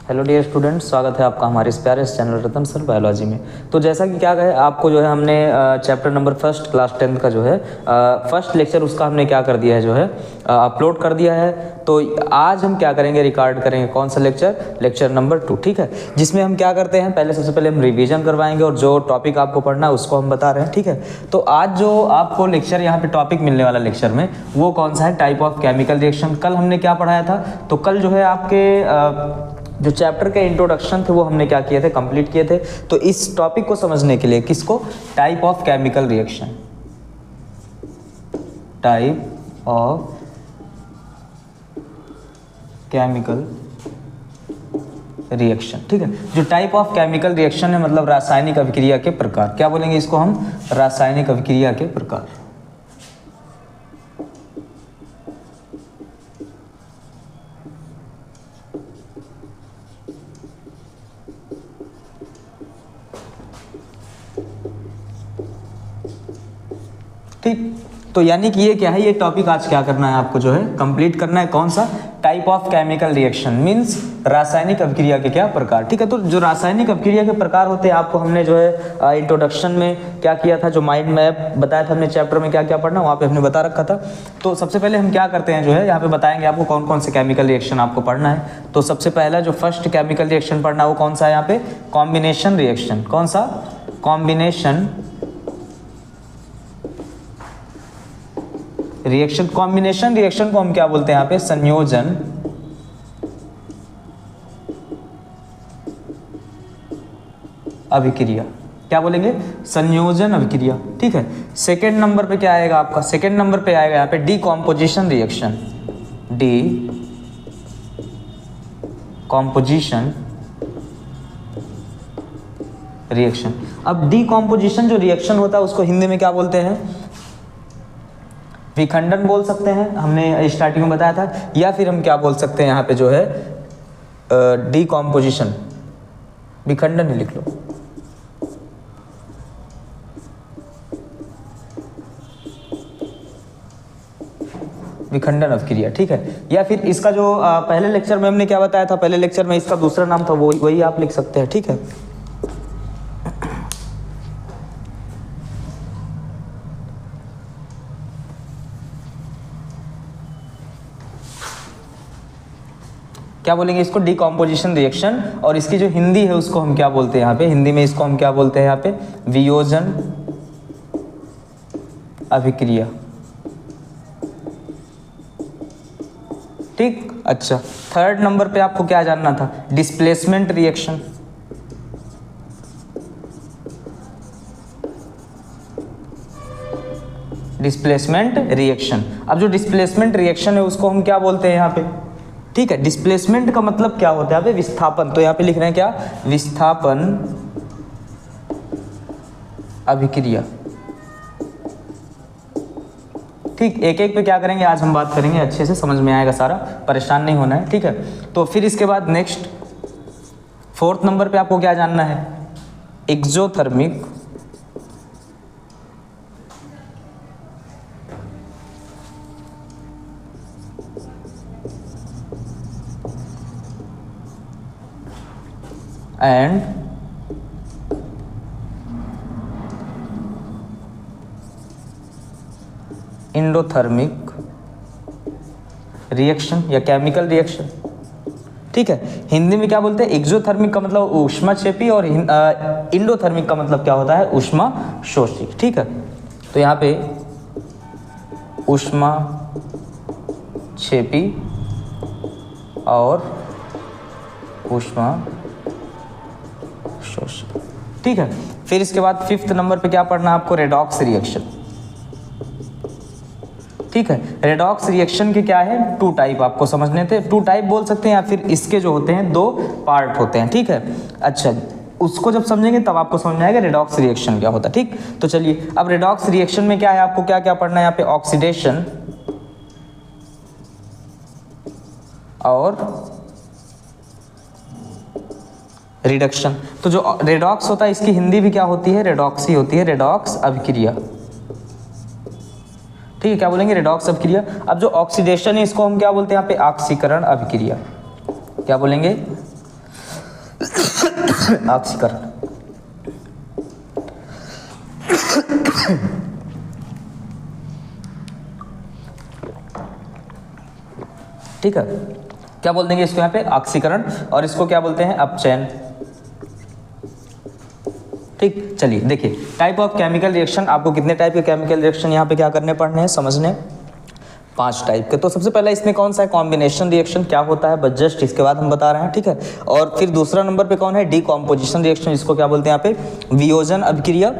Hello dear students, स्वागत है आपका हमारे इस प्यारे चैनल रतन सर बायोलॉजी में। तो जैसा कि क्या कहे आपको जो है हमने chapter number first class 10th का जो है फर्स्ट लेक्चर उसका हमने क्या कर दिया है जो है अपलोड कर दिया है। तो आज हम क्या करेंगे, रिकॉर्ड करेंगे कौन सा लेक्चर नंबर 2, ठीक है, जिसमें हम क्या करते हैं पहले सबसे पहले हम रिवीजन करवाएंगे और जो टॉपिक आपको पढ़ना है उसको हम बता रहे हैं, ठीक है। तो आज जो आपको लेक्चर यहाँ पे टॉपिक मिलने वाला लेक्चर में वो कौन सा है, टाइप ऑफ केमिकल रिएक्शन। कल हमने क्या पढ़ाया था, तो कल जो है आपके जो चैप्टर के इंट्रोडक्शन थे वो हमने क्या किए थे, कंप्लीट किए थे। तो इस टॉपिक को समझने के लिए किसको, type of chemical reaction, type of chemical reaction, ठीक है। जो टाइप ऑफ केमिकल रिएक्शन है मतलब रासायनिक अभिक्रिया के प्रकार, क्या बोलेंगे इसको हम, रासायनिक अभिक्रिया के प्रकार। ठीक, तो यानी कि ये क्या है, ये टॉपिक आज क्या करना है आपको जो है कंप्लीट करना है, कौन सा, type of chemical reaction means रासायनिक अभिक्रिया के क्या प्रकार, ठीक है। तो जो रासायनिक अभिक्रिया के प्रकार होते हैं आपको हमने जो है इंट्रोडक्शन में क्या किया था, जो माइंड मैप बताया था हमने चैप्टर में क्या क्या पढ़ना वहाँ पे हमने बता रखा था। तो सबसे पहले हम क्या करते हैं जो है यहाँ पे बताएंगे आपको कौन कौन से केमिकल रिएक्शन आपको पढ़ना है। तो सबसे पहला जो फर्स्ट केमिकल रिएक्शन पढ़ना है वो कौन सा है यहाँ पे, कॉम्बिनेशन रिएक्शन। कौन सा, कॉम्बिनेशन रिएक्शन। कॉम्बिनेशन रिएक्शन को हम क्या बोलते हैं यहाँ पे, संयोजन अभिक्रिया। क्या बोलेंगे, संयोजन अभिक्रिया, ठीक है। सेकेंड नंबर पे क्या आएगा आपका, सेकेंड नंबर पे आएगा यहाँ पे decomposition reaction, D composition reaction. अब डीकॉम्पोजिशन जो रिएक्शन होता है उसको हिंदी में क्या बोलते हैं, विखंडन बोल सकते हैं, हमने स्टार्टिंग में बताया था, या फिर हम क्या बोल सकते हैं यहाँ पे जो है डीकॉम्पोजिशन, विखंडन ही लिख लो, विखंडन अभिक्रिया, ठीक है। या फिर इसका जो पहले लेक्चर में हमने क्या बताया था, पहले लेक्चर में इसका दूसरा नाम था वही आप लिख सकते हैं, ठीक है। क्या बोलेंगे इसको, डीकॉम्पोजिशन रिएक्शन। और इसकी जो हिंदी है उसको हम क्या बोलते हैं यहाँ पे, हिंदी में इसको हम क्या बोलते हैं यहाँ पे, वियोजन अभिक्रिया, ठीक। अच्छा, थर्ड नंबर पे आपको क्या जानना था, डिस्प्लेसमेंट रिएक्शन। Displacement reaction. अब जो डिस्प्लेसमेंट रिएक्शन है उसको हम क्या बोलते हैं यहाँ पे, ठीक है। डिस्प्लेसमेंट का मतलब क्या होता है यहाँ पे, विस्थापन। तो यहाँ पे लिख रहे हैं क्या, विस्थापन अभिक्रिया, ठीक। एक एक पे क्या करेंगे आज हम बात करेंगे, अच्छे से समझ में आएगा सारा, परेशान नहीं होना है, ठीक है। तो फिर इसके बाद नेक्स्ट फोर्थ नंबर पे आपको क्या जानना है, एक्सोथर्मिक एंड एंडोथर्मिक रिएक्शन या केमिकल रिएक्शन, ठीक है। हिंदी में क्या बोलते हैं, एक्सोथर्मिक का मतलब ऊष्माक्षेपी और एंडोथर्मिक का मतलब क्या होता है, ऊष्माशोषी, ठीक है। तो यहाँ पे ऊष्माक्षेपी और ऊष्माशोषी, ठीक है। फिर इसके बाद फिफ्थ नंबर पे क्या पढ़ना है आपको, रेडॉक्स रिएक्शन, ठीक है। रेडॉक्स रिएक्शन के क्या है, टू टाइप आपको समझने थे, टू टाइप बोल सकते हैं, या फिर इसके जो होते हैं दो पार्ट होते हैं, ठीक है। अच्छा, उसको जब समझेंगे तब आपको समझ में आएगा रेडॉक्स रिएक्शन क्या होता है, ठीक। तो चलिए अब रेडॉक्स रिएक्शन में क्या है, आपको क्या क्या पढ़ना है यहाँ पे, ऑक्सीडेशन और रिडक्शन। तो जो रेडॉक्स होता है इसकी हिंदी भी क्या होती है, रेडॉक्स ही होती है, रेडॉक्स अभिक्रिया, ठीक है। क्या बोलेंगे, रेडॉक्स अभिक्रिया। अब जो ऑक्सीडेशन है इसको हम क्या बोलते हैं यहाँ पे, ऑक्सीकरण अभिक्रिया। क्या बोलेंगे, ऑक्सीकरण। ठीक है, क्या बोल देंगे इसको यहाँ पे? ऑक्सीकरण। और इसको क्या बोलते हैं? अपचयन। ठीक, चलिए देखिए टाइप ऑफ केमिकल रिएक्शन। आपको कितने टाइप के केमिकल रिएक्शन यहाँ पे क्या करने पढ़ने हैं, समझने? 5 टाइप के। तो सबसे पहला इसमें कौन सा है? Combination reaction. क्या होता है बस जस्ट इसके बाद हम बता रहे हैं। ठीक है, और फिर दूसरा नंबर पे कौन है? डीकॉम्पोजिशन रिएक्शन, जिसको क्या बोलते हैं यहाँ पे? वियोजन अभिक्रिया।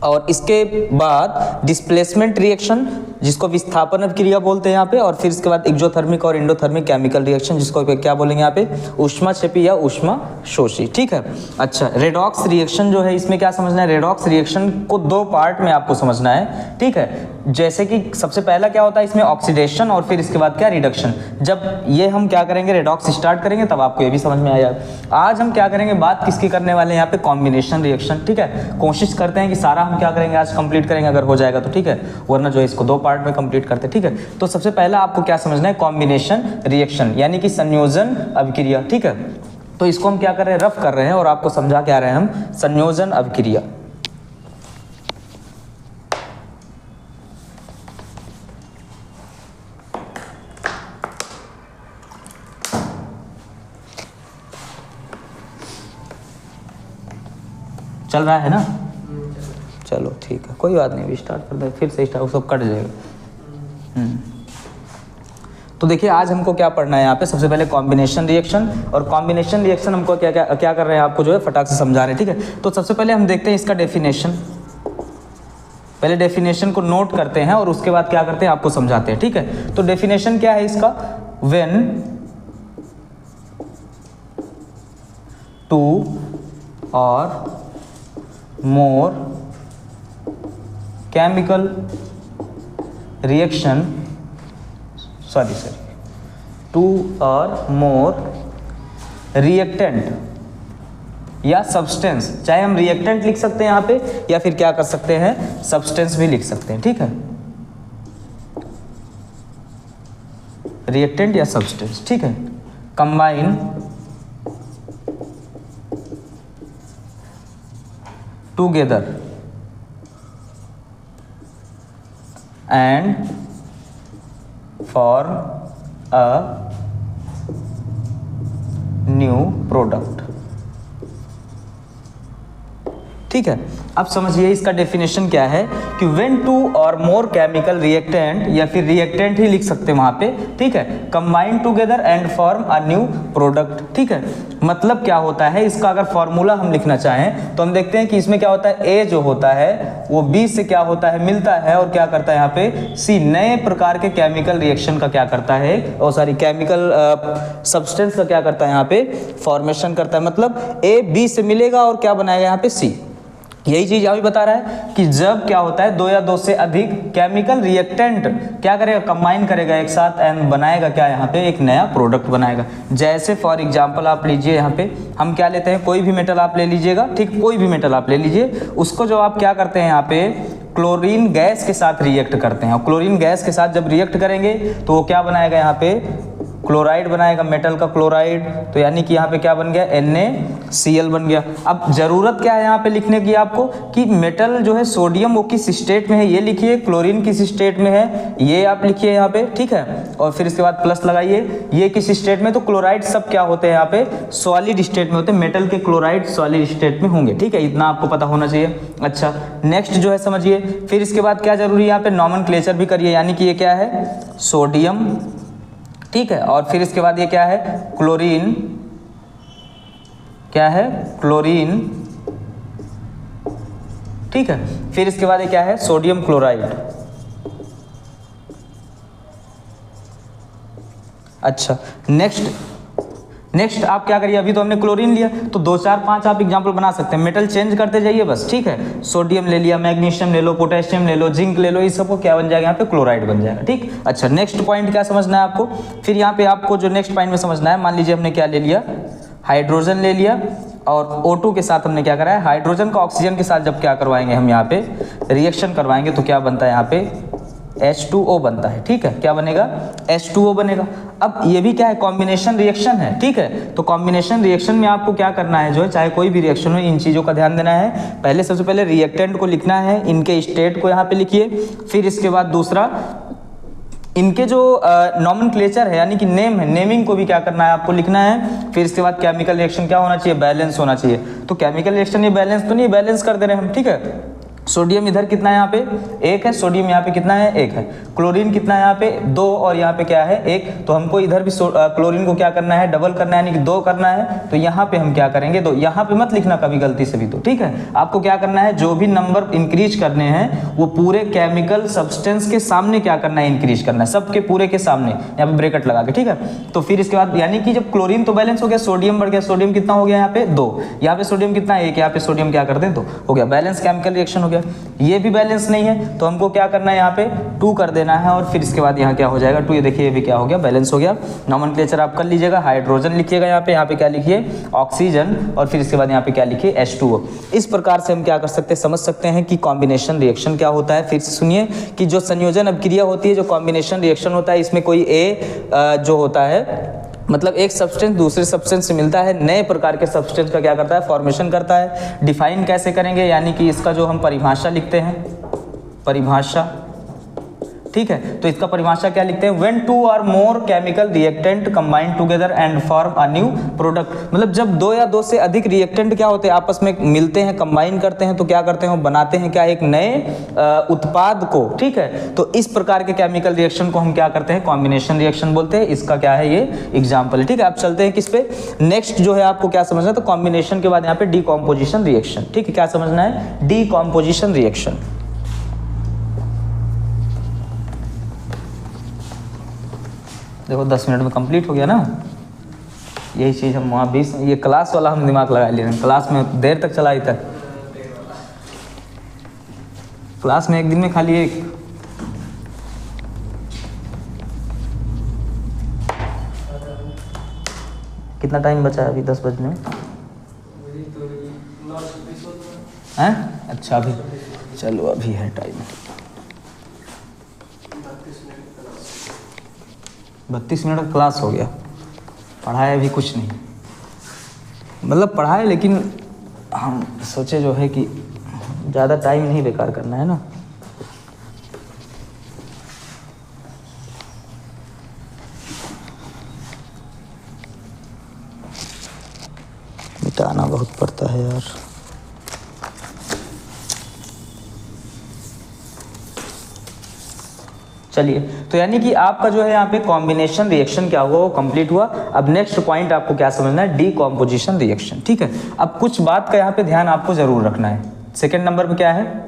और इसके बाद डिस्प्लेसमेंट रिएक्शन, जिसको विस्थापन अभिक्रिया बोलते हैं यहाँ पे। और फिर इसके बाद एक्सोथर्मिक और एंडोथर्मिक केमिकल रिएक्शन, जिसको क्या बोलेंगे यहाँ पे? ऊष्माक्षेपी या ऊष्माशोषी। ठीक है, अच्छा रेडॉक्स रिएक्शन जो है इसमें क्या समझना है? रेडॉक्स रिएक्शन को 2 पार्ट में आपको समझना है। ठीक है, जैसे कि सबसे पहला क्या होता है इसमें? ऑक्सीडेशन, और फिर इसके बाद क्या? रिडक्शन। जब ये हम क्या करेंगे, रेडॉक्स स्टार्ट करेंगे, तब आपको ये भी समझ में आया। आज हम क्या करेंगे, बात किसकी करने वाले हैं यहाँ पे? Combination reaction. ठीक है, कोशिश करते हैं कि सारा हम क्या करेंगे आज कंप्लीट करेंगे, अगर हो जाएगा तो ठीक है, वरना जो है इसको 2 पार्ट में कंप्लीट करते हैं। ठीक है, तो सबसे पहला आपको क्या समझना है? कॉम्बिनेशन रिएक्शन, यानी कि संयोजन अभिक्रिया। ठीक है, तो इसको हम क्या कर रहे हैं? रफ कर रहे हैं और आपको समझा क्या रहे हैं हम? संयोजन अभिक्रिया। चल रहा है ना? चलो ठीक है, कोई बात नहीं, अभी स्टार्ट कर दे, फिर से स्टार्ट, सब कट जाएगा। तो देखिए आज हमको क्या पढ़ना है यहाँ पे? सबसे पहले कॉम्बिनेशन रिएक्शन। और कॉम्बिनेशन रिएक्शन हमको क्या क्या क्या कर रहे हैं, आपको जो है फटाक से समझा रहे हैं। ठीक है, तो सबसे पहले हम देखते हैं इसका डेफिनेशन। पहले डेफिनेशन को नोट करते हैं और उसके बाद क्या करते हैं, आपको समझाते हैं। ठीक है, तो डेफिनेशन क्या है इसका? व्हेन 2 और more chemical reaction, 2 or more reactant या सब्सटेंस, चाहे हम रिएक्टेंट लिख सकते हैं यहाँ पे या फिर क्या कर सकते हैं, सब्सटेंस भी लिख सकते हैं। ठीक है, रिएक्टेंट या सब्सटेंस। ठीक है, combine together and form a new product। ठीक है, अब समझिए इसका डेफिनेशन क्या है कि व्हेन 2 और मोर केमिकल रिएक्टेंट, या फिर रिएक्टेंट ही लिख सकते हैं वहां पे। ठीक है, combine together and form a new product. ठीक है, मतलब क्या होता है इसका? अगर फॉर्मूला हम लिखना चाहें तो हम देखते हैं कि इसमें क्या होता है, ए जो होता है वो बी से क्या होता है, मिलता है, और क्या करता है यहाँ पे, सी नए प्रकार के केमिकल रिएक्शन का क्या करता है, और सॉरी केमिकल सब्सटेंस का क्या करता है यहाँ पे, फॉर्मेशन करता है। मतलब ए बी से मिलेगा और क्या बनाएगा यहाँ पे, सी। यही चीज अभी बता रहा है कि जब क्या होता है 2 या 2 से अधिक केमिकल रिएक्टेंट क्या करेगा, कंबाइन करेगा एक साथ एंड बनाएगा क्या, यहाँ पे एक नया प्रोडक्ट बनाएगा। जैसे फॉर एग्जांपल आप लीजिए, यहाँ पे हम क्या लेते हैं, कोई भी मेटल आप ले लीजिएगा। ठीक, कोई भी मेटल आप ले लीजिए, उसको जो आप क्या करते हैं यहाँ पे, क्लोरीन गैस के साथ रिएक्ट करते हैं। और क्लोरीन गैस के साथ जब रिएक्ट करेंगे तो वो क्या बनाएगा, यहाँ पे क्लोराइड बनाएगा, मेटल का क्लोराइड। तो यानी कि यहाँ पे क्या बन गया, NaCl बन गया। अब जरूरत क्या है यहाँ पे लिखने की आपको, कि मेटल जो है सोडियम वो किस स्टेट में है ये लिखिए, क्लोरीन किस स्टेट में है ये आप लिखिए यहाँ पे। ठीक है, और फिर इसके बाद प्लस लगाइए, ये किस स्टेट में, तो क्लोराइड सब क्या होते हैं यहाँ पे, सॉलिड स्टेट में होते हैं। मेटल के क्लोराइड सॉलिड स्टेट में होंगे। ठीक है, इतना आपको पता होना चाहिए। अच्छा, नेक्स्ट जो है समझिए, फिर इसके बाद क्या जरूरी है यहाँ पे, नॉमेनक्लेचर भी करिए, यानी कि ये क्या है, सोडियम। ठीक है, और फिर इसके बाद ये क्या है, क्लोरीन, क्या है, क्लोरीन। ठीक है, फिर इसके बाद ये क्या है, सोडियम क्लोराइड। अच्छा, नेक्स्ट आप क्या करिए, अभी तो हमने क्लोरीन लिया, तो 2 4 5 आप एग्जांपल बना सकते हैं, मेटल चेंज करते जाइए बस। ठीक है, सोडियम ले लिया, मैग्नीशियम ले लो, पोटेशियम ले लो, जिंक ले लो, इस सबको क्या बन जाएगा यहाँ पे, क्लोराइड बन जाएगा। ठीक, अच्छा नेक्स्ट पॉइंट क्या समझना है आपको, फिर यहाँ पे आपको जो नेक्स्ट पॉइंट में समझना है, मान लीजिए हमने क्या ले लिया, हाइड्रोजन ले लिया, और O2 के साथ हमने क्या करा है, हाइड्रोजन का ऑक्सीजन के साथ जब क्या करवाएंगे हम यहाँ पे रिएक्शन करवाएंगे तो क्या बनता है यहाँ पे H2O बनता है, ठीक है, क्या बनेगा, H2O बनेगा। अब ये भी क्या है, कॉम्बिनेशन रिएक्शन है, ठीक है। तो कॉम्बिनेशन रिएक्शन में आपको क्या करना है, जो है चाहे कोई भी रिएक्शन हो, इन चीज़ों का ध्यान देना है। पहले सबसे पहले रिएक्टेंट को लिखना है, इनके स्टेट को यहाँ पे लिखिए, फिर इसके बाद दूसरा इनके जो नॉमेनक्लेचर है यानी कि नेम है, नेमिंग को भी क्या करना है आपको लिखना है। फिर इसके बाद केमिकल रिएक्शन क्या होना चाहिए, बैलेंस होना चाहिए। तो केमिकल रिएक्शन ये बैलेंस तो नहीं, बैलेंस कर दे रहे हैं हम, ठीक है। सोडियम इधर कितना है, यहाँ पे 1 है, सोडियम यहाँ पे कितना है, 1 है। क्लोरीन कितना है यहाँ पे 2, और यहाँ पे क्या है 1। तो हमको इधर भी क्लोरीन को क्या करना है, डबल करना है, यानी कि 2 करना है। तो यहाँ पे हम क्या करेंगे, 2। यहाँ पे मत लिखना कभी गलती से भी, तो ठीक है। आपको क्या करना है, जो भी नंबर इंक्रीज करने हैं वो पूरे केमिकल सब्सटेंस के सामने क्या करना है, इंक्रीज करना है, सबके पूरे के सामने, यहाँ पे ब्रैकेट लगा के, ठीक है। तो फिर इसके बाद यानी कि जब क्लोरीन तो बैलेंस हो गया, सोडियम बढ़ गया, सोडियम कितना हो गया यहाँ पे 2, यहाँ पे सोडियम कितना 1, यहाँ पे सोडियम क्या कर दें 2 हो गया, बैलेंस केमिकल रिएक्शन हो गया। ये भी बैलेंस नहीं है तो हमको क्या करना है, यहाँ पे 2 कर देना है, और फिर इसके बाद यहाँ क्या हो जाएगा 2। ये देखिए ये भी क्या हो गया, बैलेंस हो गया। नॉमेनक्लेचर आप कर लीजिएगा, हाइड्रोजन लिखिएगा यहाँ पे क्या लिखिए, ऑक्सीजन, और फिर इसके बाद यहाँ पे क्या लिखिए, H2O। इस प्रकार से हम क्या कर सकते हैं, समझ सकते हैं कि कॉम्बिनेशन रिएक्शन क्या होता है। फिर से सुनिए कि जो संयोजन अभिक्रिया होती है, जो कॉम्बिनेशन रिएक्शन होता है, इसमें कोई जो होता है, मतलब एक सब्सटेंस दूसरे सब्सटेंस से मिलता है, नए प्रकार के सब्सटेंस का क्या करता है, फॉर्मेशन करता है। डिफाइन कैसे करेंगे, यानी कि इसका जो हम परिभाषा लिखते हैं, परिभाषा, ठीक है। तो इसका परिभाषा क्या लिखते हैं, व्हेन 2 और more chemical reactant combine together and form a new product. मतलब जब 2 या 2 से अधिक रिएक्टेंट क्या होते हैं, आपस में मिलते हैं, कंबाइन करते हैं, तो क्या करते हैं, बनाते हैं क्या, एक नए उत्पाद को, ठीक है। तो इस प्रकार के केमिकल रिएक्शन को हम क्या करते हैं, कॉम्बिनेशन रिएक्शन बोलते हैं। इसका क्या है, ये एग्जाम्पल है, ठीक है। आप चलते हैं किस पे, नेक्स्ट जो है आपको क्या समझना है, तो कॉम्बिनेशन के बाद यहाँ पे डीकॉम्पोजिशन रिएक्शन, ठीक है। क्या समझना है, डीकॉम्पोजिशन रिएक्शन। देखो 10 मिनट में कंप्लीट हो गया ना, यही चीज़ हम वहाँ 20, ये क्लास वाला हम दिमाग लगा ले रहे हैं, क्लास में देर तक चला तक, क्लास में एक दिन में खाली एक। कितना टाइम बचा है अभी, 10 बजने में हैं, अच्छा अभी चलो अभी है टाइम, 32 मिनट का क्लास हो गया। पढ़ाया अभी कुछ नहीं, मतलब पढ़ाए, लेकिन हम सोचे जो है कि ज़्यादा टाइम नहीं बेकार करना है ना। मिटाना बहुत पड़ता है यार। चलिए, तो यानी कि आपका जो है यहाँ पे कॉम्बिनेशन रिएक्शन क्या हुआ, वो कंप्लीट हुआ। अब नेक्स्ट पॉइंट आपको क्या समझना है, डीकॉम्पोजिशन रिएक्शन, ठीक है। अब कुछ बात का यहाँ पे ध्यान आपको जरूर रखना है। सेकंड नंबर पे क्या है,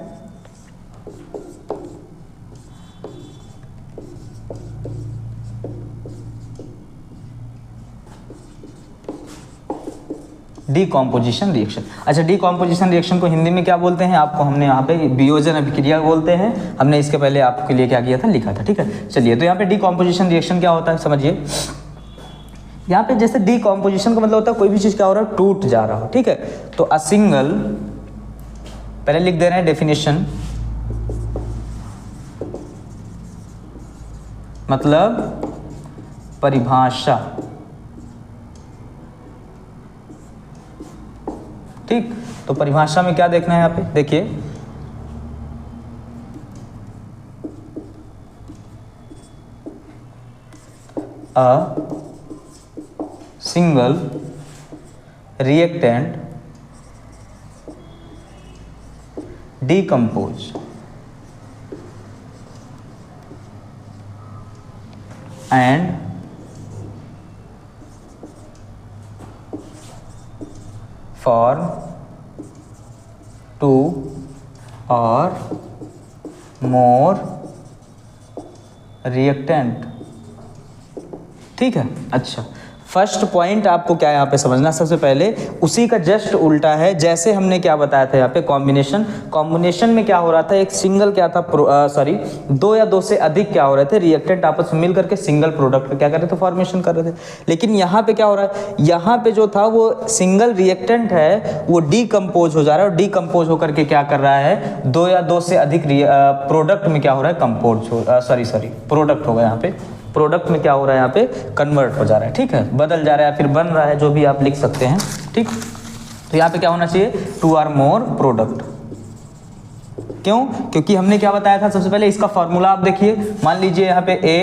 डीकॉम्पोजिशन रिएक्शन। अच्छा, डीकॉम्पोजिशन रिएक्शन को हिंदी में क्या बोलते हैं, आपको हमने यहाँ पे वियोजन अभिक्रिया बोलते हैं। हमने इसके पहले आपके लिए क्या किया था, लिखा था, ठीक है। चलिए, तो यहाँ पे डीकॉम्पोजिशन रिएक्शन क्या होता है समझिए। यहाँ पे जैसे डीकॉम्पोजिशन का मतलब होता है कोई भी चीज़ क्या हो रहा है, टूट जा रहा हो, ठीक है। तो अ सिंगल, पहले लिख दे रहे हैं डेफिनेशन, मतलब परिभाषा, ठीक। तो परिभाषा में क्या देखना है यहाँ पे, देखिए अ single reactant decompose and form 2 or more reactant, ठीक है। अच्छा, फर्स्ट पॉइंट आपको क्या यहाँ पे समझना, सबसे पहले उसी का जस्ट उल्टा है। जैसे हमने क्या बताया था यहाँ पे कॉम्बिनेशन में क्या हो रहा था, एक सिंगल क्या था, दो या दो से अधिक क्या हो रहे थे, रिएक्टेंट आपस में मिल करके सिंगल प्रोडक्ट क्या कर रहे थे, फॉर्मेशन कर रहे थे। लेकिन यहाँ पे क्या हो रहा है, यहाँ पे जो था वो सिंगल रिएक्टेंट है वो डीकम्पोज हो जा रहा है, और डीकम्पोज होकर के क्या कर रहा है, दो या दो से अधिक प्रोडक्ट में क्या हो रहा है, प्रोडक्ट होगा यहाँ पे, प्रोडक्ट में क्या हो रहा है, यहाँ पे कन्वर्ट हो जा रहा है, ठीक है, बदल जा रहा है, फिर बन रहा है, जो भी आप लिख सकते हैं, ठीक। तो यहाँ पे क्या होना चाहिए, 2 or more प्रोडक्ट। क्यों, क्योंकि हमने क्या बताया था सबसे पहले, इसका फॉर्मूला आप देखिए, मान लीजिए यहाँ पे A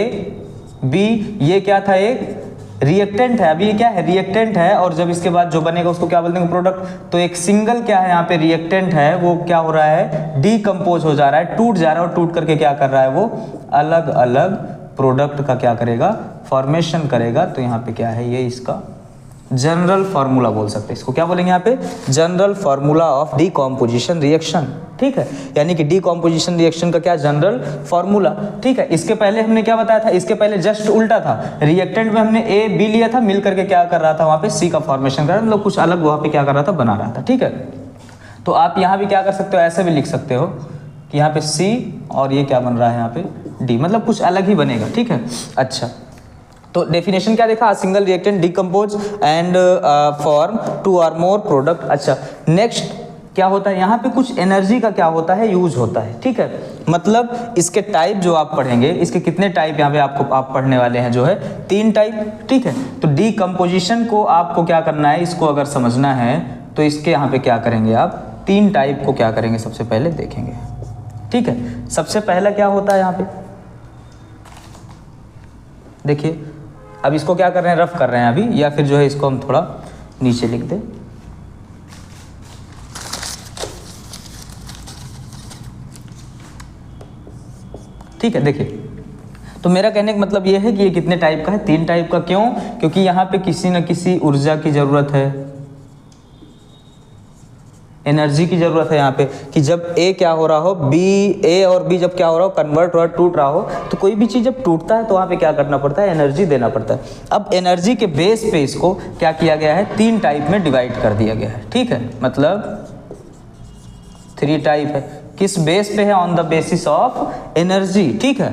B, ये क्या था, एक रिएक्टेंट है, अभी ये क्या है, रिएक्टेंट है, और जब इसके बाद जो बनेगा उसको क्या बोल देंगे, प्रोडक्ट। तो एक सिंगल क्या है यहाँ पे रिएक्टेंट है, वो क्या हो रहा है, डीकम्पोज हो जा रहा है, टूट जा रहा है, और टूट करके क्या कर रहा है, वो अलग अलग प्रोडक्ट का क्या करेगा, फॉर्मेशन करेगा। तो यहाँ पे क्या है, ये इसका जनरल फार्मूला बोल सकते हैं, इसको क्या बोलेंगे यहाँ पे, general formula of decomposition reaction, ठीक है, यानी कि डीकॉम्पोजिशन रिएक्शन का क्या, जनरल फार्मूला, ठीक है। इसके पहले हमने क्या बताया था, इसके पहले जस्ट उल्टा था, रिएक्टेंट में हमने ए बी लिया था, मिल करके क्या कर रहा था, वहाँ पे सी का फॉर्मेशन कर रहा था, मतलब कुछ अलग वहाँ पे क्या कर रहा था, बना रहा था, ठीक है। तो आप यहाँ भी क्या कर सकते हो, ऐसे भी लिख सकते हो कि यहाँ पे सी और ये क्या बन रहा है यहाँ पे डी, मतलब कुछ अलग ही बनेगा, ठीक है। अच्छा, तो डेफिनेशन क्या देखा, single reactant decompose and form 2 or more product. अच्छा, नेक्स्ट क्या होता है, यहाँ पे कुछ एनर्जी का क्या होता है, यूज होता है, ठीक है। मतलब इसके टाइप जो आप पढ़ेंगे, इसके कितने टाइप यहाँ पे आप पढ़ने वाले हैं, जो है 3 टाइप, ठीक है। तो डीकम्पोजिशन को आपको क्या करना है, इसको अगर समझना है तो इसके यहाँ पे क्या करेंगे आप, 3 टाइप को क्या करेंगे, सबसे पहले देखेंगे, ठीक है। सबसे पहला क्या होता है यहाँ पे, देखिए, अब इसको क्या कर रहे हैं, रफ कर रहे हैं अभी, या फिर जो है इसको हम थोड़ा नीचे लिख दें, ठीक है। देखिए, तो मेरा कहने का मतलब ये है कि ये कितने टाइप का है, 3 टाइप का। क्यों, क्योंकि यहाँ पे किसी न किसी ऊर्जा की जरूरत है, एनर्जी की जरूरत है यहाँ पे, कि जब ए क्या हो रहा हो, ए और बी जब क्या हो रहा हो, कन्वर्ट हो रहा, टूट रहा हो, तो कोई भी चीज़ जब टूटता है तो वहाँ पे क्या करना पड़ता है, एनर्जी देना पड़ता है। अब एनर्जी के बेस पे इसको क्या किया गया है, 3 टाइप में डिवाइड कर दिया गया है, ठीक है, मतलब 3 टाइप है। किस बेस पे है, on the basis of energy, ठीक है,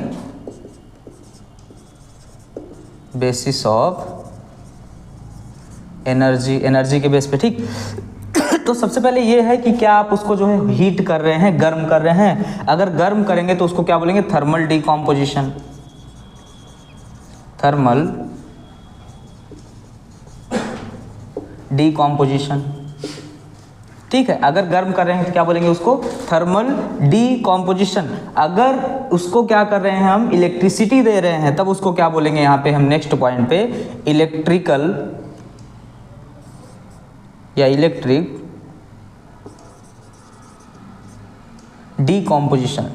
बेसिस ऑफ एनर्जी, एनर्जी के बेस पे, ठीक। तो सबसे पहले ये है कि क्या आप उसको जो है हीट कर रहे हैं, गर्म कर रहे हैं। अगर गर्म करेंगे तो उसको क्या बोलेंगे, थर्मल डीकॉम्पोजिशन, थर्मल डीकॉम्पोजिशन, ठीक है। अगर गर्म कर रहे हैं तो क्या बोलेंगे उसको, थर्मल डीकॉम्पोजिशन। अगर उसको क्या कर रहे हैं, हम इलेक्ट्रिसिटी दे रहे हैं, तब उसको क्या बोलेंगे, यहाँ पे हम नेक्स्ट पॉइंट पे इलेक्ट्रिकल या इलेक्ट्रिक डीकॉम्पोजिशन,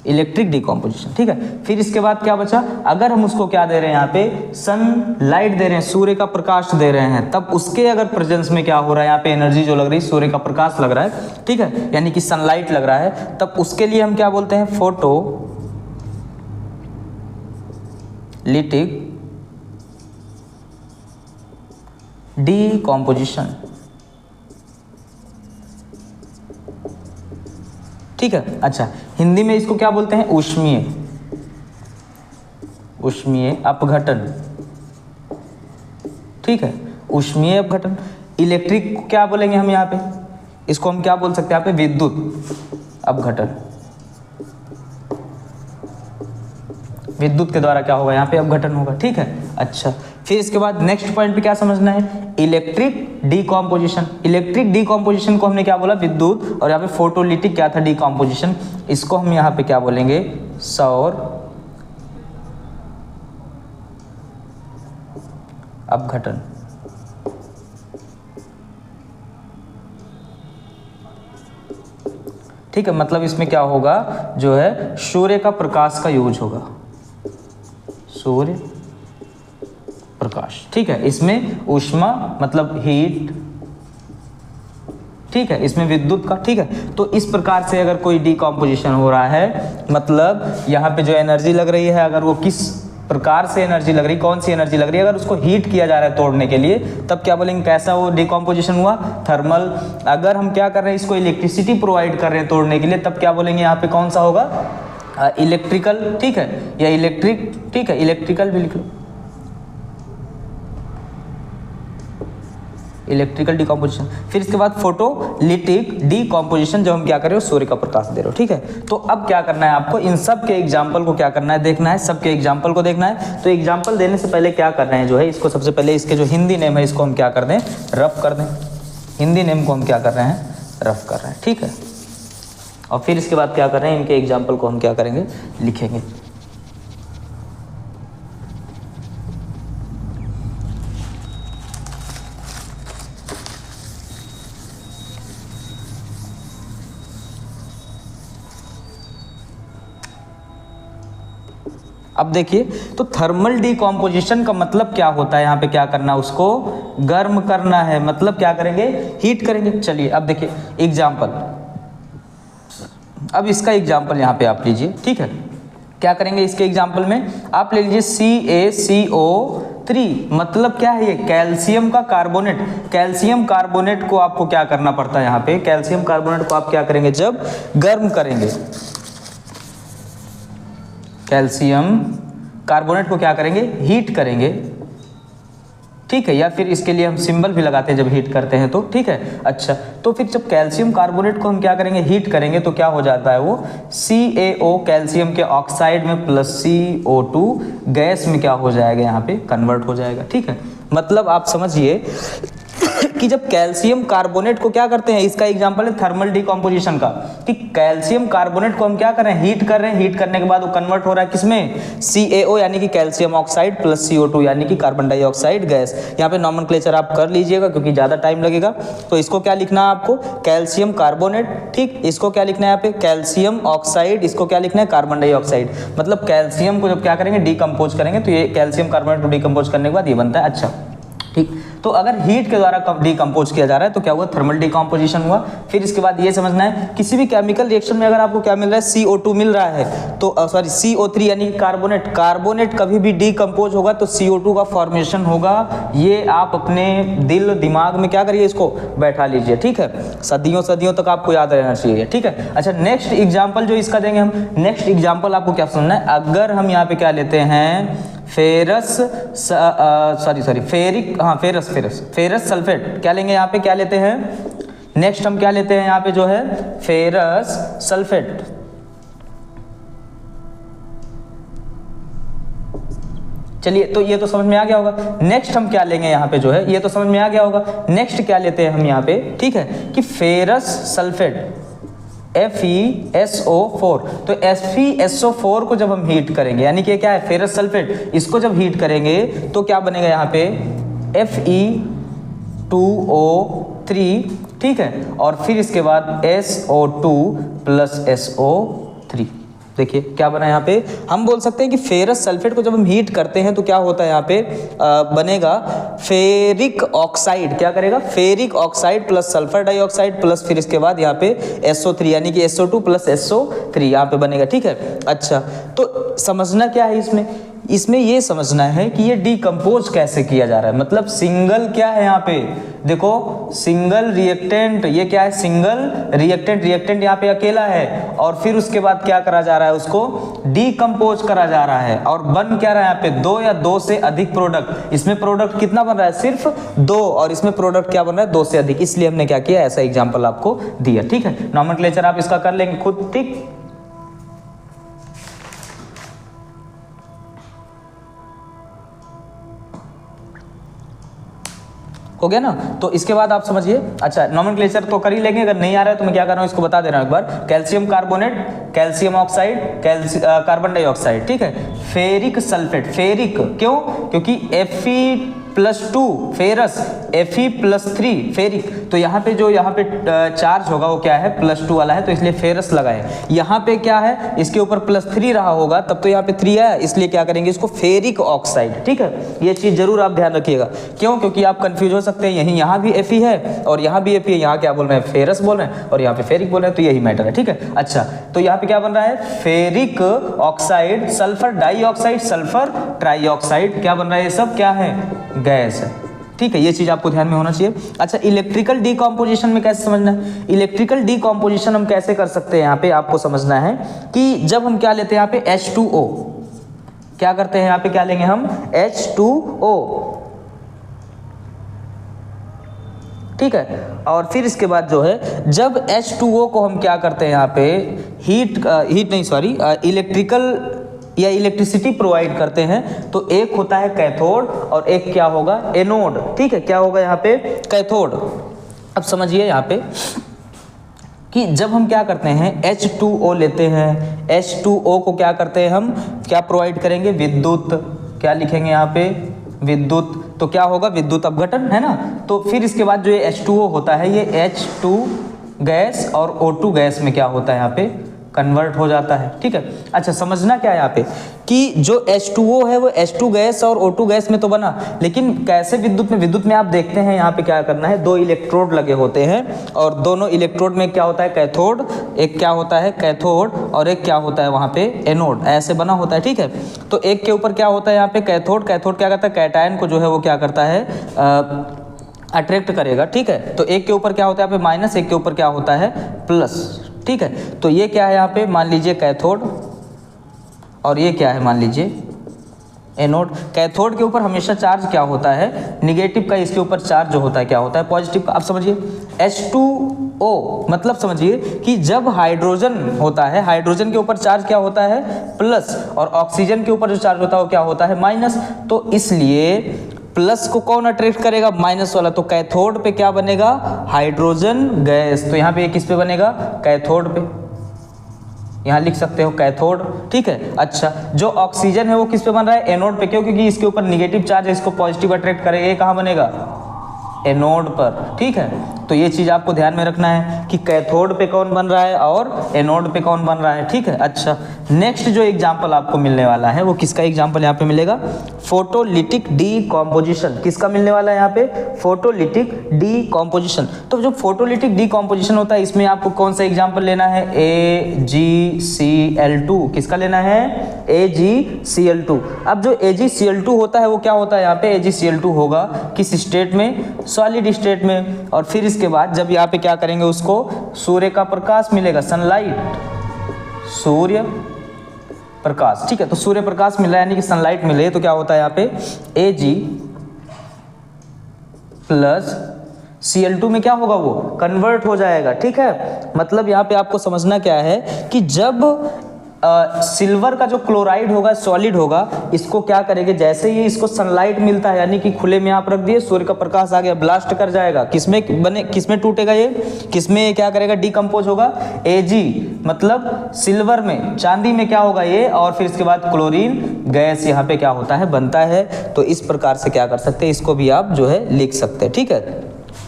इलेक्ट्रिक डीकॉम्पोजिशन, ठीक है। फिर इसके बाद क्या बचा, अगर हम उसको क्या दे रहे हैं, यहाँ पे सनलाइट दे रहे हैं, सूर्य का प्रकाश दे रहे हैं, तब उसके अगर प्रेजेंस में क्या हो रहा है, यहाँ पे एनर्जी जो लग रही है, सूर्य का प्रकाश लग रहा है, ठीक है, यानी कि सनलाइट लग रहा है, तब उसके लिए हम क्या बोलते हैं, फोटोलिटिक डीकॉम्पोजिशन, ठीक है। अच्छा, हिंदी में इसको क्या बोलते हैं, ऊष्मीय अपघटन, ठीक है, ऊष्मीय अपघटन। इलेक्ट्रिक को क्या बोलेंगे हम यहाँ पे, इसको हम क्या बोल सकते हैं यहाँ पे, विद्युत अपघटन, विद्युत के द्वारा क्या होगा, यहाँ पे अपघटन होगा, ठीक है। अच्छा, फिर इसके बाद नेक्स्ट पॉइंट पे क्या समझना है, इलेक्ट्रिक डीकॉम्पोजिशन। इलेक्ट्रिक डीकॉम्पोजिशन को हमने क्या बोला, विद्युत, और यहाँ पे फोटोलिटिक क्या था, डीकॉम्पोजिशन, इसको हम यहाँ पे क्या बोलेंगे, सौर अपघटन, ठीक है। मतलब इसमें क्या होगा, जो है सूर्य का प्रकाश का यूज होगा, सूर्य प्रकाश, ठीक है। इसमें ऊष्मा मतलब हीट, ठीक है, इसमें विद्युत का, ठीक है। तो इस प्रकार से अगर कोई डिकम्पोजिशन हो रहा है, मतलब यहाँ पे जो एनर्जी लग रही है, अगर वो किस प्रकार से एनर्जी लग रही, कौन सी एनर्जी लग रही है, अगर उसको हीट किया जा रहा है तोड़ने के लिए, तब क्या बोलेंगे, कैसा वो डिकम्पोजिशन हुआ, थर्मल। अगर हम क्या कर रहे हैं, इसको इलेक्ट्रिसिटी प्रोवाइड कर रहे हैं तोड़ने के लिए, तब क्या बोलेंगे यहाँ पे कौन सा होगा, इलेक्ट्रिकल, ठीक है, या इलेक्ट्रिक, ठीक है, इलेक्ट्रिकल भी लिख लो, इलेक्ट्रिकल डिकम्पोजिशन। फिर इसके बाद फोटोलिटिक डिकम्पोजिशन, जब हम क्या कर रहे हो, सूर्य का प्रकाश दे रहे हो, ठीक है। तो अब क्या करना है आपको, इन सब के एग्जाम्पल को क्या करना है, देखना है, सबके एग्जाम्पल को देखना है। तो एग्जाम्पल देने से पहले क्या कर रहे हैं जो है, इसको सबसे पहले इसके जो हिंदी नेम है इसको हम क्या कर दें, रफ कर दें। हिंदी नेम को हम क्या कर रहे हैं, रफ कर रहे हैं, ठीक है। और फिर इसके बाद क्या कर रहे हैं, इनके एग्जाम्पल को हम क्या करेंगे, लिखेंगे। अब देखिए, तो थर्मल डिकम्पोजिशन का मतलब क्या होता है, यहाँ पे क्या करना, उसको गर्म करना है, मतलब क्या करेंगे, हीट करेंगे। चलिए अब देखिए एग्जाम्पल, अब इसका एग्जाम्पल यहाँ पे आप लीजिए, ठीक है। क्या करेंगे इसके एग्जाम्पल में, आप ले लीजिए CaCO3, मतलब क्या है ये, कैल्शियम का कार्बोनेट। कैल्शियम कार्बोनेट को आपको क्या करना पड़ता है, यहाँ पे कैल्शियम कार्बोनेट को आप क्या करेंगे, जब गर्म करेंगे, कैल्शियम कार्बोनेट को क्या करेंगे, हीट करेंगे, ठीक है। या फिर इसके लिए हम सिंबल भी लगाते हैं जब हीट करते हैं तो, ठीक है। अच्छा, तो फिर जब कैल्शियम कार्बोनेट को हम क्या करेंगे, हीट करेंगे, तो क्या हो जाता है वो, CaO कैल्शियम के ऑक्साइड में प्लस CO2 गैस में क्या हो जाएगा, यहाँ पे कन्वर्ट हो जाएगा, ठीक है। मतलब आप समझिए कि जब कैल्शियम कार्बोनेट को क्या करते हैं, इसका एग्जांपल है थर्मल डिकम्पोजिशन का, कि कैल्शियम कार्बोनेट को हम क्या कर रहे हैं, हीट कर रहे हैं, हीट करने के बाद वो कन्वर्ट हो रहा है किसमें, CaO यानी कि कैल्शियम ऑक्साइड प्लस CO2 यानी कि कार्बन डाइऑक्साइड गैस। यहाँ पे नॉमेनक्लेचर आप कर लीजिएगा क्योंकि ज़्यादा टाइम लगेगा। तो इसको क्या लिखना है आपको, कैल्शियम कार्बोनेट, ठीक। इसको क्या लिखना है यहाँ पे, कैल्शियम ऑक्साइड, इसको क्या लिखना है, कार्बन डाइऑक्साइड। मतलब कैल्शियम को जब क्या करेंगे, डिकम्पोज करेंगे, तो ये कैल्शियम कार्बोनेट को डिकम्पोज करने के बाद ये बनता है। अच्छा, ठीक। तो अगर हीट के द्वारा डिकम्पोज किया जा रहा है तो क्या हुआ, थर्मल डिकम्पोजिशन हुआ। फिर इसके बाद ये समझना है, किसी भी केमिकल रिएक्शन में अगर आपको क्या मिल रहा है, CO2 मिल रहा है, तो सॉरी CO3 यानी कार्बोनेट, कार्बोनेट कभी भी डिकम्पोज होगा तो CO2 का फॉर्मेशन होगा। ये आप अपने दिल दिमाग में क्या करिए, इसको बैठा लीजिए, ठीक है। सदियों सदियों तक आपको याद रहना चाहिए, ठीक है। अच्छा, नेक्स्ट एग्जाम्पल जो इसका देंगे हम, नेक्स्ट एग्जाम्पल आपको क्या सुनना है, अगर हम यहाँ पे क्या लेते हैं, फेरस फेरिक, हाँ फेरस सल्फेट, क्या लेंगे यहाँ पे, क्या लेते हैं, नेक्स्ट हम क्या लेते हैं यहाँ पे जो है, फेरस सल्फेट। चलिए, तो ये तो समझ में आ गया होगा। नेक्स्ट हम क्या लेंगे यहाँ पे जो है, ये तो समझ में आ गया होगा। नेक्स्ट क्या लेते हैं हम यहाँ पे, ठीक है, कि फेरस सल्फेट FeSO4। तो FeSO4 को जब हम हीट करेंगे, यानी कि क्या है, फेरस सल्फेट, इसको जब हीट करेंगे तो क्या बनेगा यहाँ पे, Fe2O3, ठीक है। और फिर इसके बाद SO2 प्लस SO3। देखिए क्या बना यहाँ पे, हम बोल सकते हैं कि फेरस सल्फेट को जब हम हीट करते हैं तो क्या होता है यहाँ पे, बनेगा फेरिक ऑक्साइड, क्या करेगा, ferric oxide plus sulphur dioxide plus फिर इसके बाद यहाँ पे SO3 यानी कि SO2 प्लस SO3 यहाँ पे बनेगा, ठीक है। अच्छा, तो समझना क्या है इसमें ये समझना है कि ये डिकम्पोज कैसे किया जा रहा है। मतलब सिंगल क्या है यहाँ पे, देखो सिंगल रिएक्टेंट, ये क्या है, सिंगल रिएक्टेंट, रिएक्टेंट यहाँ पे अकेला है, और फिर उसके बाद क्या करा जा रहा है, उसको डिकम्पोज करा जा रहा है, और बन क्या रहा है यहाँ पे, 2 या 2 से अधिक प्रोडक्ट। इसमें प्रोडक्ट कितना बन रहा है, सिर्फ 2, और इसमें प्रोडक्ट क्या बन रहा है, 2 से अधिक। इसलिए हमने क्या किया, ऐसा एग्जाम्पल आपको दिया, ठीक है। नॉमेनक्लेचर आप इसका कर लेंगे खुद, ठीक। हो गया ना। तो इसके बाद आप समझिए, अच्छा नॉमेनक्लेचर तो कर ही लेंगे, अगर नहीं आ रहा है तो मैं क्या कर रहा हूँ इसको बता दे रहा हूँ एक बार। Calcium carbonate, calcium oxide, carbon dioxide, ठीक है। फेरिक सल्फेट, फेरिक क्यों, क्योंकि +2 फेरस, Fe+3 फेरिक। तो यहाँ पे जो यहाँ पे चार्ज होगा वो क्या है, +2 वाला है, तो इसलिए फेरस लगाए। यहाँ पे क्या है, इसके ऊपर +3 रहा होगा तब तो यहाँ पे 3 है, इसलिए क्या करेंगे इसको फेरिक ऑक्साइड। ठीक है, ये चीज जरूर आप ध्यान रखिएगा। क्यों? क्योंकि आप कंफ्यूज हो सकते हैं, यहीं यहाँ भी Fe है और यहाँ भी Fe है, यहाँ क्या बोल रहे हैं, फेरस बोल रहे हैं और यहाँ पे फेरिक बोल रहे हैं, तो यही मैटर है। ठीक है, अच्छा तो यहाँ पे क्या बन रहा है, ferric oxide, sulphur dioxide, sulphur trioxide, क्या बन रहा है, ये सब क्या है, गैस है। ठीक है, ये चीज आपको ध्यान में होना चाहिए। अच्छा, इलेक्ट्रिकल डीकॉम्पोजिशन में कैसे समझना है, इलेक्ट्रिकल डीकॉम्पोजिशन हम कैसे कर सकते हैं, यहाँ पे आपको समझना है कि जब हम क्या लेते हैं यहाँ पे H2O, क्या करते हैं यहाँ पे, क्या लेंगे हम, H2O। ठीक है, और फिर इसके बाद जो है जब H2O को हम क्या करते हैं यहाँ पे इलेक्ट्रिकल या इलेक्ट्रिसिटी प्रोवाइड करते हैं, तो एक होता है कैथोड और एक क्या होगा, एनोड। ठीक है, क्या होगा यहाँ पे, कैथोड। अब समझिए यहाँ पे कि जब हम क्या करते हैं H2O लेते हैं, H2O को क्या करते हैं हम, क्या प्रोवाइड करेंगे, विद्युत। क्या लिखेंगे यहाँ पे, विद्युत। तो क्या होगा, विद्युत अपघटन, है ना। तो फिर इसके बाद जो ये H2O होता है, ये H2 गैस और O2 गैस में क्या होता है, यहाँ पे कन्वर्ट हो जाता है। ठीक है, अच्छा समझना क्या है यहाँ पे कि जो H2O है वो H2 गैस और O2 गैस में तो बना, लेकिन कैसे विद्युत में, विद्युत में आप देखते हैं यहाँ पे क्या करना है, 2 इलेक्ट्रोड लगे होते हैं और दोनों इलेक्ट्रोड में क्या होता है, कैथोड, एक क्या होता है कैथोड और एक क्या होता है वहाँ पे एनोड, ऐसे बना होता है। ठीक है, तो एक के ऊपर क्या होता है यहाँ पे कैथोड, कैथोड क्या करता है, कैटायन को जो है वो क्या करता है, अट्रैक्ट करेगा। ठीक है, तो एक के ऊपर क्या होता है यहाँ पे माइनस, एक के ऊपर क्या होता है प्लस। ठीक है, तो ये क्या है यहाँ पे, मान लीजिए कैथोड और ये क्या है, मान लीजिए एनोड। कैथोड के ऊपर हमेशा चार्ज क्या होता है, निगेटिव का, इसके ऊपर चार्ज जो होता है क्या होता है, पॉजिटिव का। अब समझिए H2O मतलब समझिए कि जब हाइड्रोजन होता है, हाइड्रोजन के ऊपर चार्ज क्या होता है, प्लस, और ऑक्सीजन के ऊपर जो चार्ज होता है वो क्या होता है, माइनस। तो इसलिए प्लस को कौन अट्रैक्ट करेगा, माइनस वाला। तो कैथोड पे क्या बनेगा, हाइड्रोजन गैस। तो यहाँ पे किस पे बनेगा, कैथोड पे, यहाँ लिख सकते हो कैथोड। ठीक है, अच्छा जो ऑक्सीजन है वो किस पे बन रहा है, एनोड पे। क्यों, क्योंकि इसके ऊपर निगेटिव चार्ज है, इसको पॉजिटिव अट्रैक्ट करेगा, ये कहाँ बनेगा, एनोड पर। ठीक है, तो ये चीज आपको ध्यान में रखना है कि कैथोड पे कौन बन रहा है और एनोड पे कौन बन रहा है। ठीक है, अच्छा नेक्स्ट जो एग्जांपल आपको मिलने वाला है वो किसका एग्जांपल यहाँ पे मिलेगा, फोटोलिटिक डीकॉम्पोजिशन। किसका मिलने वाला है यहाँ पे, फोटोलिटिक डीकॉम्पोजिशन। तो जो फोटोलिटिक डीकॉम्पोजिशन होता है इसमें आपको कौन सा एग्जांपल लेना है, AgCl2। किसका लेना है, AgCl2। अब जो AgCl2 होता है वो क्या होता है, यहाँ पे AgCl2 होगा किस स्टेट में, सॉलिड स्टेट में। और फिर इसके बाद जब यहाँ पे क्या करेंगे, उसको सूर्य का प्रकाश मिलेगा, सनलाइट, सूर्य प्रकाश। ठीक है, तो सूर्य प्रकाश मिल रहा है यानी कि सनलाइट मिले, तो क्या होता है यहाँ पे Ag+Cl2 में क्या होगा, वो कन्वर्ट हो जाएगा। ठीक है, मतलब यहाँ पे आपको समझना क्या है कि जब सिल्वर का जो क्लोराइड होगा, सॉलिड होगा, इसको क्या करेंगे, जैसे ही इसको सनलाइट मिलता है यानी कि खुले में आप रख दिए, सूर्य का प्रकाश आ गया, ब्लास्ट कर जाएगा, किसमें बने, किसमें टूटेगा ये, किसमें क्या करेगा, डिकम्पोज होगा, Ag मतलब सिल्वर में, चांदी में क्या होगा ये, और फिर इसके बाद क्लोरीन गैस यहाँ पे क्या होता है, बनता है। तो इस प्रकार से क्या कर सकते हैं, इसको भी आप जो है लिख सकते हैं। ठीक है,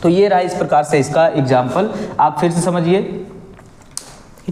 तो ये रहा इस प्रकार से इसका एग्जाम्पल। आप फिर से समझिए,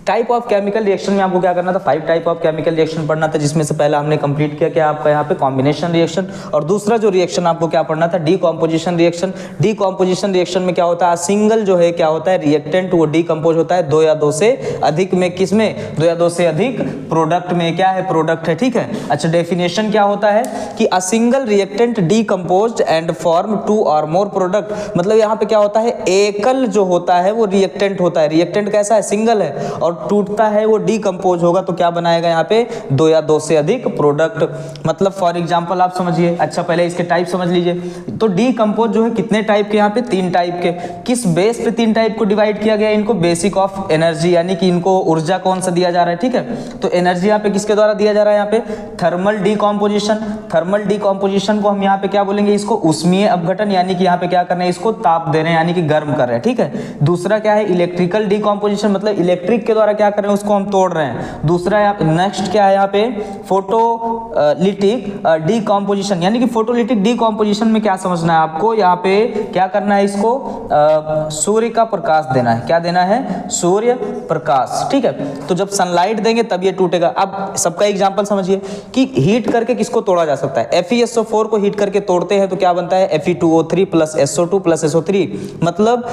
टाइप ऑफ केमिकल रिएक्शन में आपको क्या करना था, 5 टाइप ऑफ केमिकल रिएक्शन पढ़ना था, जिसमें से पहला हमने कंप्लीट किया क्या आपका यहाँ पे कॉम्बिनेशन रिएक्शन, और दूसरा जो रिएक्शन आपको क्या पढ़ना था, डीकॉम्पोजिशन रिएक्शन। डीकॉम्पोजिशन रिएक्शन में क्या होता है, सिंगल जो है क्या होता है, रिएक्टेंट वो डीकम्पोज होता है 2 या 2 से अधिक में, किसमें, 2 या 2 से अधिक प्रोडक्ट में, क्या है, प्रोडक्ट है। ठीक है, अच्छा डेफिनेशन क्या होता है कि a single reactant decomposed and form 2 और मोर प्रोडक्ट। मतलब यहाँ पे क्या होता है, एकल जो होता है वो रिएक्टेंट होता है, रिएक्टेंट कैसा है, सिंगल है, और टूटता है वो डीकम्पोज होगा, तो क्या बनाएगा यहाँ पे, 2 या 2 से अधिक प्रोडक्ट। मतलब फॉर एग्जांपल आप समझिए, अच्छा पहले इसके टाइप समझ लीजिए। तो डीकम्पोज जो है कितने टाइप के, यहाँ पे 3 टाइप के। किस बेस पे 3 टाइप को डिवाइड किया गया, इनको बेसिक ऑफ एनर्जी, यानी कि इनको ऊर्जा कौन सा दिया जा रहा है। ठीक है, तो एनर्जी यहाँ पे किसके द्वारा दिया जा रहा है, यहाँ पे थर्मल डीकम्पोजिशन। थर्मल डीकम्पोजिशन को हम यहाँ पे क्या बोलेंगे, इसको उष्मीय अपघटन, यानी कि यहाँ पे क्या करना है, इसको ताप दे रहे हैं, यानी कि गर्म कर रहे हैं। ठीक है, दूसरा क्या है, इलेक्ट्रिकल डीकम्पोजिशन, मतलब इलेक्ट्रिक के द्वारा क्या कर रहे हैं, उसको हम तोड़ रहे हैं। दूसरा नेक्स्ट क्या है यहाँ पे, फोटोलिटिक डीकॉम्पोजिशन, यानी कि फोटोलिटिक डीकॉम्पोजिशन में क्या समझना है आपको, यहाँ पे क्या करना है, इसको सूर्य का प्रकाश देना है। क्या देना है, सूर्य प्रकाश, ठीक है। तो जब सनलाइट देंगे तब ये टूटेगा। अब सबका एग्जांपल समझिए कि हीट करके किसको तोड़ा जा सकता है, FeSO4 को हीट करके तोड़ते हैं तो क्या बनता है, Fe2O3 plus SO2 plus SO3, मतलब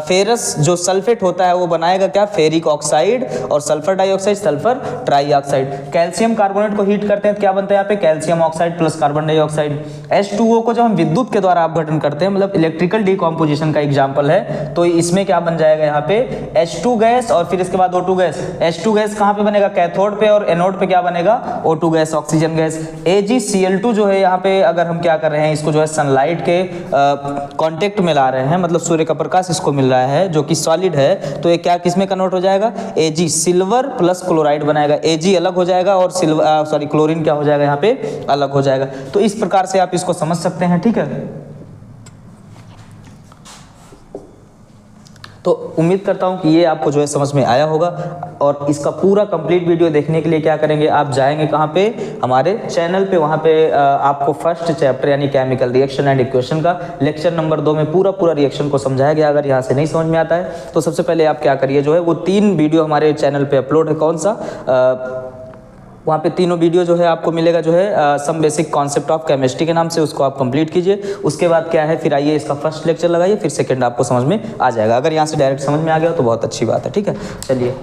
फेरस जो सल्फेट होता है वो बनाएगा क्या, फेरिक ऑक्साइड, और sulphur dioxide sulphur trioxide. Calcium carbonate को हीट करते हैं तो क्या बनता है यहाँ पे, calcium oxide plus carbon dioxide. H2O को जब हम विद्युत के द्वारा अपघटन करते हैं, मतलब इलेक्ट्रिकल डीकॉम्पोजिशन का एग्जांपल है, तो इसमें क्या बन जाएगा यहाँ पे H2 गैस और फिर इसके बाद O2 गैस। H2 गैस कहाँ पे बनेगा, कैथोड पे, और एनोड पे क्या बनेगा, O2 gas, oxygen gas. AgCl2 जो है यहाँ पे अगर हम क्या कर रहे हैं, इसको जो है सनलाइट के कांटेक्ट में ला रहे हैं, मतलब सूर्य का प्रकाश इसको मिल रहा है जो कि सॉलिड है, तो ये क्या किस में कन्वर्ट हो जाएगा, Ag, सिल्वर प्लस क्लोराइड बनाएगा। Ag अलग हो जाएगा और सिल्वर क्लोरीन क्या हो जाएगा यहाँ पे, अलग हो जाएगा। तो इस प्रकार से आप इसको समझ सकते हैं, ठीक है। तो उम्मीद करता हूं कि ये आपको जो है समझ में आया होगा, और इसका पूरा कंप्लीट वीडियो देखने के लिए क्या करेंगे, आप जाएंगे कहाँ पे, हमारे चैनल पे, वहाँ पे आपको फर्स्ट चैप्टर यानी केमिकल रिएक्शन एंड इक्वेशन का लेक्चर नंबर 2 में पूरा रिएक्शन को समझाया गया। अगर यहाँ से नहीं समझ में आता है तो सबसे पहले आप क्या करिए, जो है वो 3 वीडियो हमारे चैनल पे अपलोड है, कौन सा, वहाँ पे तीनों वीडियो जो है आपको मिलेगा, जो है some basic concept of chemistry के नाम से, उसको आप कंप्लीट कीजिए। उसके बाद क्या है, फिर आइए इसका फर्स्ट लेक्चर लगाइए, फिर सेकंड आपको समझ में आ जाएगा। अगर यहाँ से डायरेक्ट समझ में आ गया तो बहुत अच्छी बात है, ठीक है। चलिए।